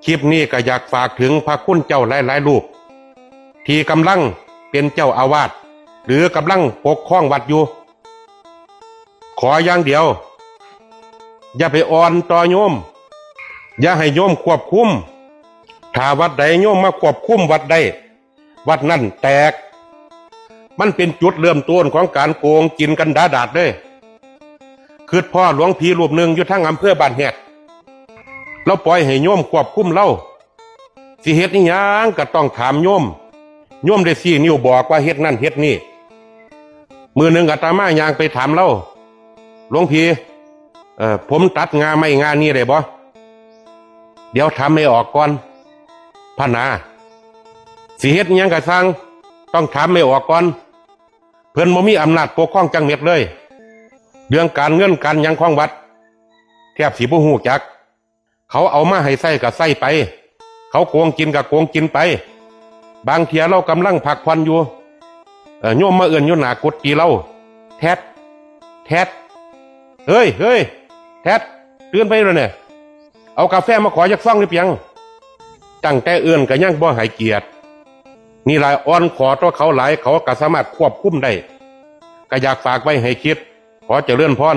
คลิปนี้ก็อยากฝากถึงพระคุณเจ้าหลายๆรูปที่กำลังเป็นเจ้าอาวาสหรือกำลังปกครองวัดอยู่ขออย่างเดียวอย่าไปอ่อนต่อโยมอย่าให้โยมควบคุมถ้าวัดใดโยมมาควบคุมวัดใดวัดนั่นแตกมันเป็นจุดเริ่มต้นของการโกงกินกันดาดเลยคือพ่อหลวงพี่รูปหนึ่งอยู่ทั้งอำเภอบ้านแฮดเราปล่อยให้โยมควบคุมเราสิเฮ็ดนี่ยังก็ต้องถามโยมได้สี่นิ้วบอกว่าเฮ็ดนั่นเฮ็ดนี่มือหนึ่งอาตมาย่างไปถามเราหลวงพี่ผมตัดงาไม่งานี่ได้บ่เดี๋ยวทำให้ออกก่อนพะนาสิเฮ็ดยังกะสั่งต้องทำให้ออกก่อนเพิ่นบ่มีอำนาจปกครองจังเม็ดเลยเรื่องการเงินการหยังของวัดแทบสิบ่ฮู้จักเขาเอามาให้ใส่ก็ใส่ไปเขาโกงกินก็โกงกินไปบางเทียเรากำลังพักผ่อนอยู่โยมมาเอื้อนอยู่หน้ากุฏิเราแทดเฮ้ยแทดตื่นไปแล้วเนี่ยเอากาแฟมาขอจักซองหรือเปล่าตั้งแต่เอื้อนก็ยังบ่ให้เกียรตินี่หลายอ่อนขอตัวเขาหลายเขาก็สามารถควบคุมได้ก็อยากฝากไว้ให้คิดขอเจริญพร